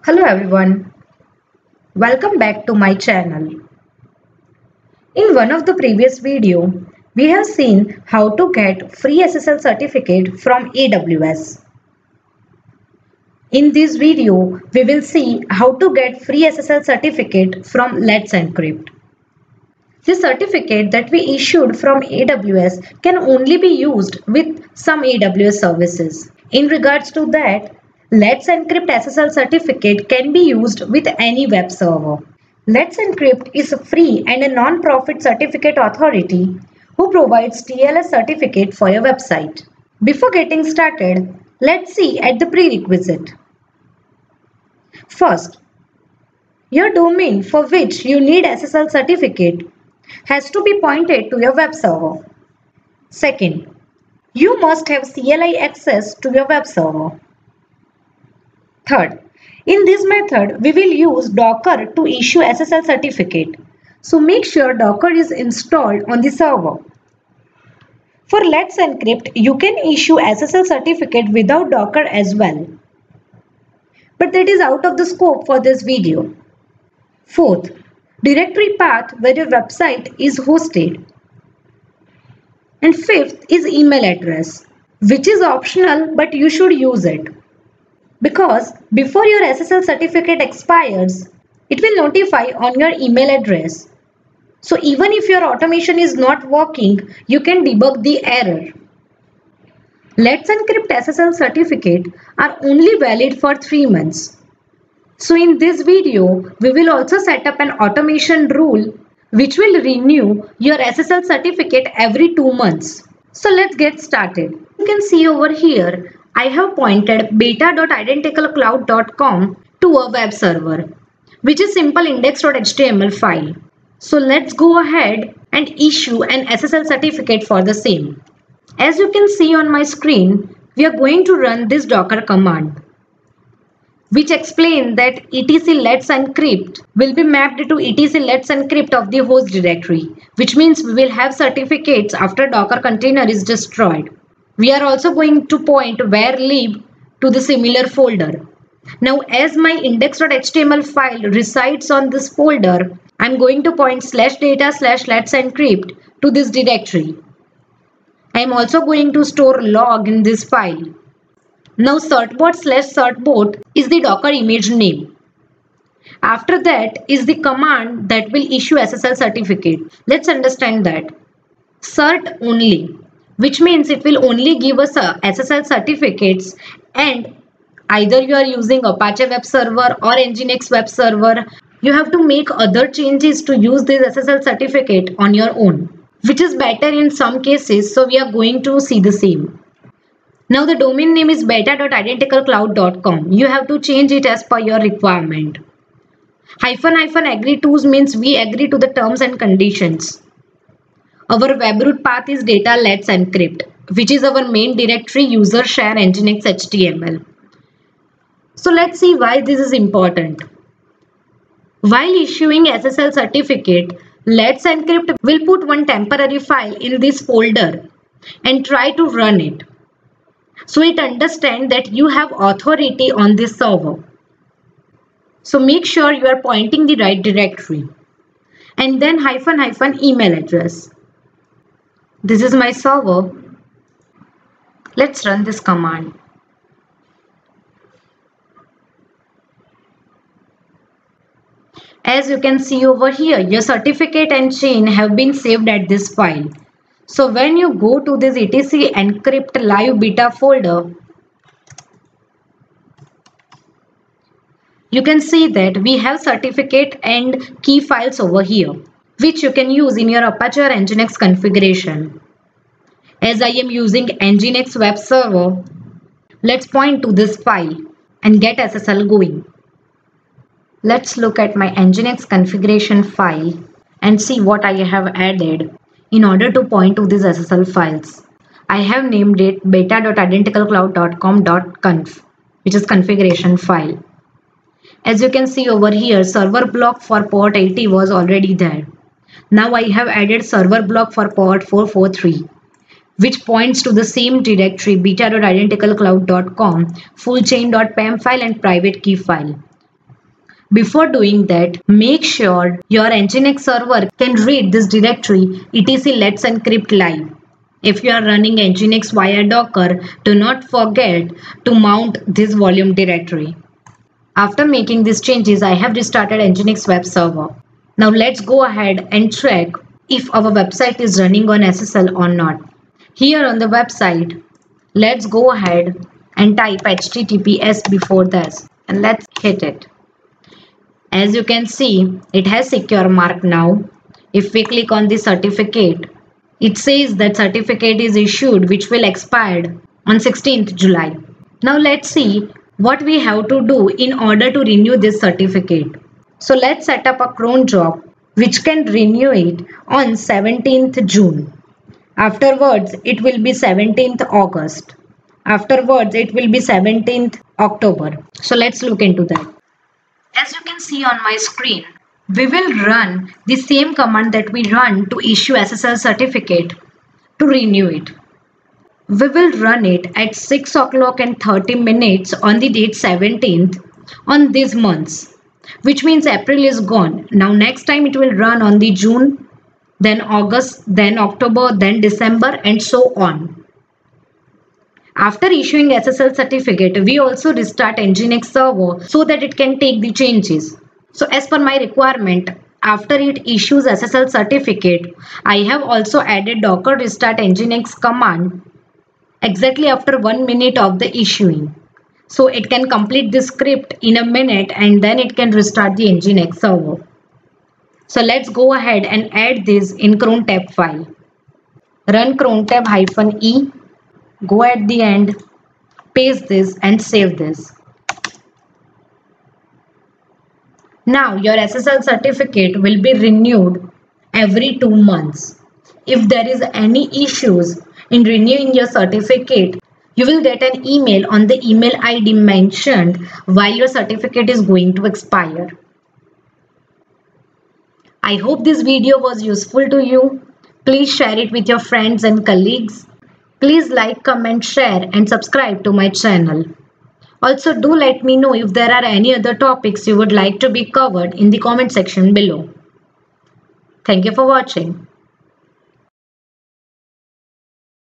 Hello everyone, welcome back to my channel. In one of the previous video, we have seen how to get free SSL certificate from AWS. In this video, we will see how to get free SSL certificate from Let's Encrypt. The certificate that we issued from AWS can only be used with some AWS services. In regards to that, Let's Encrypt SSL certificate can be used with any web server. Let's Encrypt is a free and a non-profit certificate authority who provides TLS certificate for your website. Before getting started, let's see at the prerequisite. First, your domain for which you need SSL certificate has to be pointed to your web server. Second, you must have CLI access to your web server. Third, in this method, we will use Docker to issue SSL certificate. So make sure Docker is installed on the server. For Let's Encrypt, you can issue SSL certificate without Docker as well. But that is out of the scope for this video. Fourth, directory path where your website is hosted. And fifth is email address, which is optional but you should use it. Because before your SSL certificate expires, it will notify on your email address. So even if your automation is not working, you can debug the error. Let's Encrypt SSL certificate are only valid for 3 months. So in this video, we will also set up an automation rule which will renew your SSL certificate every 2 months. So let's get started. You can see over here, I have pointed beta.identicalcloud.com to a web server, which is simple index.html file. So let's go ahead and issue an SSL certificate for the same. As you can see on my screen, we are going to run this Docker command, which explains that etc Let's Encrypt will be mapped to etc Let's Encrypt of the host directory, which means we will have certificates after Docker container is destroyed. We are also going to point where lib to the similar folder. Now, as my index.html file resides on this folder, I'm going to point /data/let's encrypt to this directory. I'm also going to store log in this file. Now, certbot/certbot is the Docker image name. After that is the command that will issue SSL certificate. Let's understand that. Cert only, which means it will only give us SSL certificates, and either you are using Apache web server or Nginx web server, you have to make other changes to use this SSL certificate on your own, which is better in some cases, so we are going to see the same. Now the domain name is beta.identicalcloud.com. You have to change it as per your requirement. --agree to means we agree to the terms and conditions. Our webroot path is data Let's Encrypt, which is our main directory user share Nginx HTML. So let's see why this is important. While issuing SSL certificate, Let's Encrypt will put one temporary file in this folder and try to run it. So it understands that you have authority on this server. So make sure you are pointing the right directory. And then -- email address. This is my server. Let's run this command. As you can see over here, your certificate and chain have been saved at this file. So when you go to this etc encrypt live beta folder, you can see that we have certificate and key files over here, which you can use in your Apache or Nginx configuration. As I am using Nginx web server, let's point to this file and get SSL going. Let's look at my Nginx configuration file and see what I have added in order to point to these SSL files. I have named it beta.identicalcloud.com.conf, which is configuration file. As you can see over here, server block for port 80 was already there. Now I have added server block for port 443, which points to the same directory beta.identicalcloud.com, full chain.pem file and private key file. Before doing that, make sure your Nginx server can read this directory etc let's encrypt live. If you are running Nginx via Docker, do not forget to mount this volume directory. After making these changes, I have restarted Nginx web server. Now let's go ahead and check if our website is running on SSL or not. Here on the website, let's go ahead and type HTTPS before this and let's hit it. As you can see, it has secure mark now. If we click on the certificate, it says that certificate is issued which will expire on 16th July. Now let's see what we have to do in order to renew this certificate. So let's set up a cron job which can renew it on 17th June. Afterwards, it will be 17th August. Afterwards, it will be 17th October. So let's look into that. As you can see on my screen, we will run the same command that we run to issue SSL certificate to renew it. We will run it at 6 o'clock and 30 minutes on the date 17th on these months, which means April is gone. Now next time it will run on the June, then August, then October, then December and so on. After issuing SSL certificate, we also restart Nginx server so that it can take the changes. So as per my requirement, after it issues SSL certificate, I have also added docker restart Nginx command exactly after 1 minute of the issuing. So it can complete the script in a minute and then it can restart the Nginx server. So let's go ahead and add this in cron tab file. Run cron tab -e. Go at the end, paste this and save this. Now your SSL certificate will be renewed every 2 months. If there is any issues in renewing your certificate, you will get an email on the email ID mentioned while your certificate is going to expire. I hope this video was useful to you. Please share it with your friends and colleagues. Please like, comment, share and subscribe to my channel. Also do let me know if there are any other topics you would like to be covered in the comment section below. Thank you for watching.